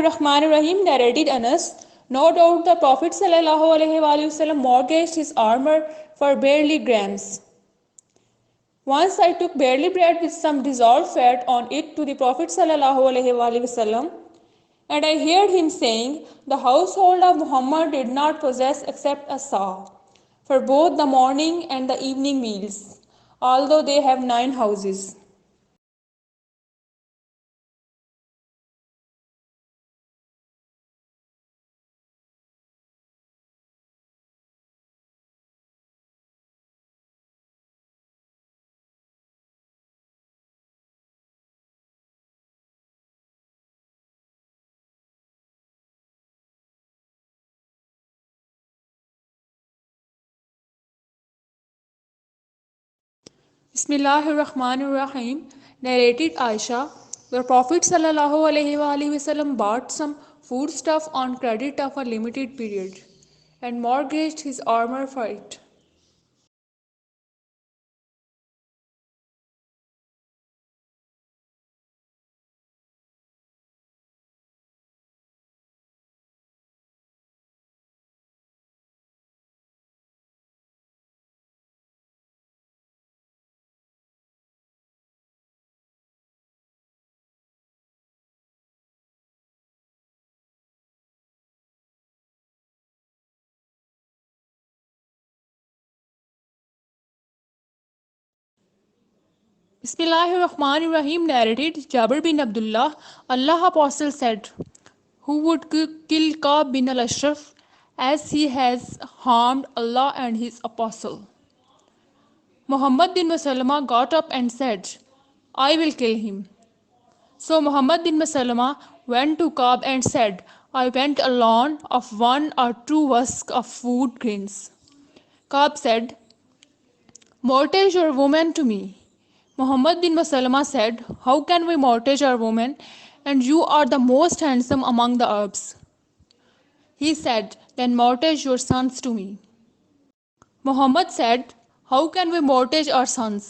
Rahim narrated Anas. No doubt the Prophet ﷺ mortgaged his armor for barley grams. Once I took barley bread with some dissolved fat on it to the Prophet ﷺ, and I heard him saying, "The household of Muhammad did not possess except a saw for both the morning and the evening meals, although they have 9 houses." Bismillahir Rahmanir Rahim narrated Aisha, the Prophet ﷺ bought some foodstuff on credit of a limited period and mortgaged his armor for it. Bismillahirrahmanirrahim narrated Jabir bin Abdullah, Allah Apostle said, "Who would kill Ka'b bin al-Ashraf as he has harmed Allah and his Apostle?" Muhammad bin Maslama got up and said, "I will kill him." So Muhammad bin Maslama went to Ka'b and said, "I went alone of 1 or 2 husks of food grains." Ka'b said, "Mortgage your woman to me." Muhammad bin Maslama said, "How can we mortgage our woman? And you are the most handsome among the Arabs." He said, "Then mortgage your sons to me." Muhammad said, "How can we mortgage our sons?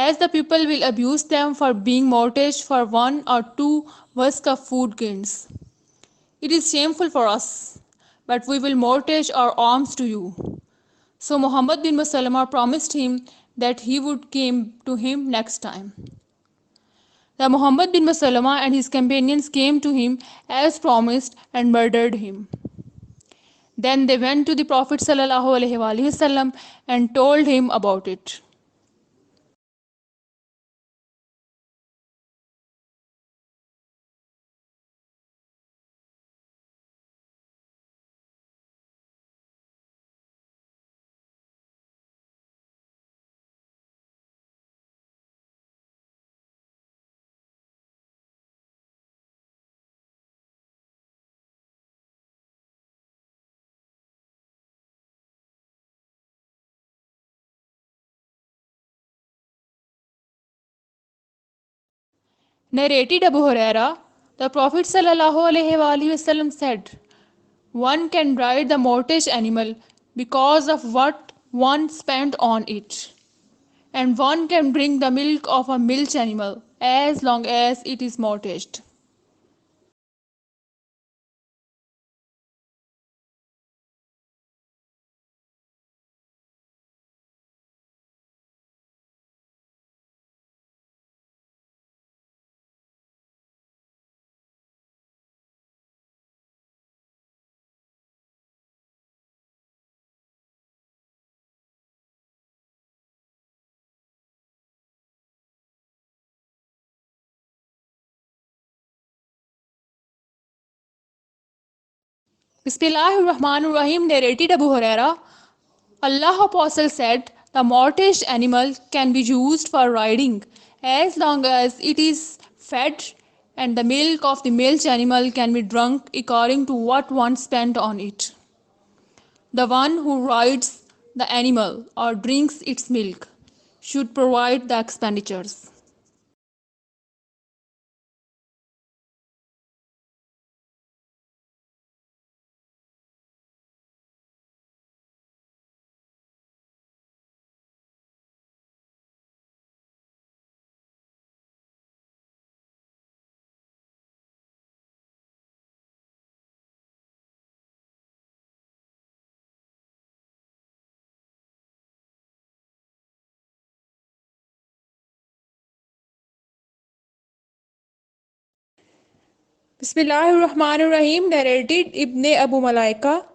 As the people will abuse them for being mortgaged for 1 or 2 husks of food grains. It is shameful for us, but we will mortgage our arms to you." So Muhammad bin Maslama promised him that he would come to him next time. The Muhammad bin Maslama and his companions came to him as promised and murdered him. Then they went to the Prophet ﷺ and told him about it. Narrated Abu Huraira, the Prophet ﷺ said, "One can ride the mortgage animal because of what one spent on it, and one can drink the milk of a milch animal as long as it is mortgaged." Bismillahirrahmanirrahim narrated Abu Huraira, Allah Apostle said, "The mortgaged animal can be used for riding as long as it is fed, and the milk of the milch animal can be drunk according to what one spent on it. The one who rides the animal or drinks its milk should provide the expenditures." Bismillahirrahmanirrahim, narrated Ibn Abu Malaika.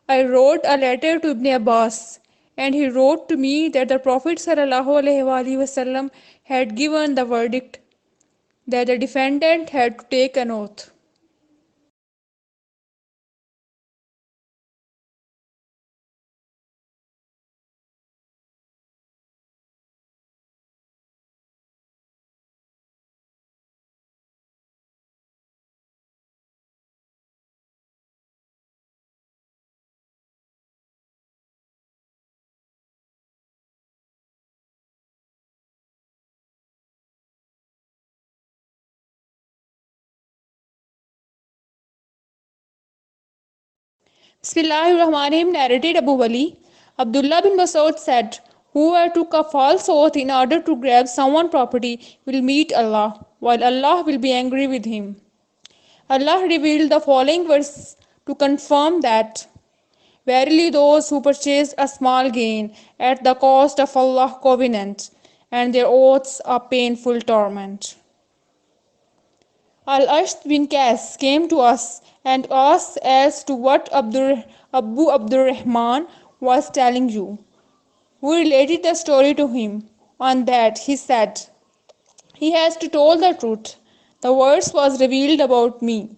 I wrote a letter to Ibn Abbas, and he wrote to me that the Prophet ﷺ had given the verdict that the defendant had to take an oath. Bismillahirrahmanirrahim, narrated Abu Wali. Abdullah bin Masud said, whoever took a false oath in order to grab someone's property will meet Allah, while Allah will be angry with him. Allah revealed the following verse to confirm that verily those who purchased a small gain at the cost of Allah's covenant and their oaths are painful torment. Al-Ashd bin Qais came to us and asked as to what Abu Abdurrahman was telling you. We related the story to him. On that he said, he has to tell the truth. The verse was revealed about me.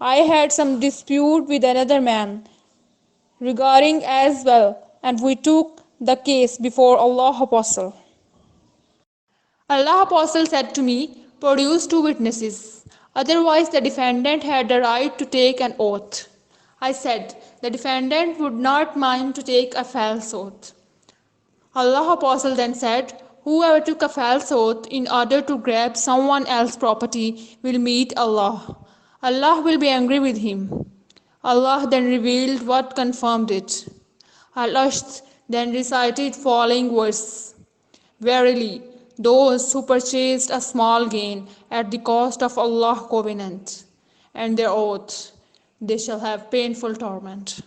I had some dispute with another man regarding as well, and we took the case before Allah Apostle. Allah Apostle said to me, produce two witnesses. Otherwise, the defendant had the right to take an oath. I said, the defendant would not mind to take a false oath. Allah Apostle then said, whoever took a false oath in order to grab someone else's property will meet Allah. Allah will be angry with him. Allah then revealed what confirmed it. Allah then recited following verse. Verily, those who purchased a small gain at the cost of Allah's covenant and their oath, they shall have painful torment.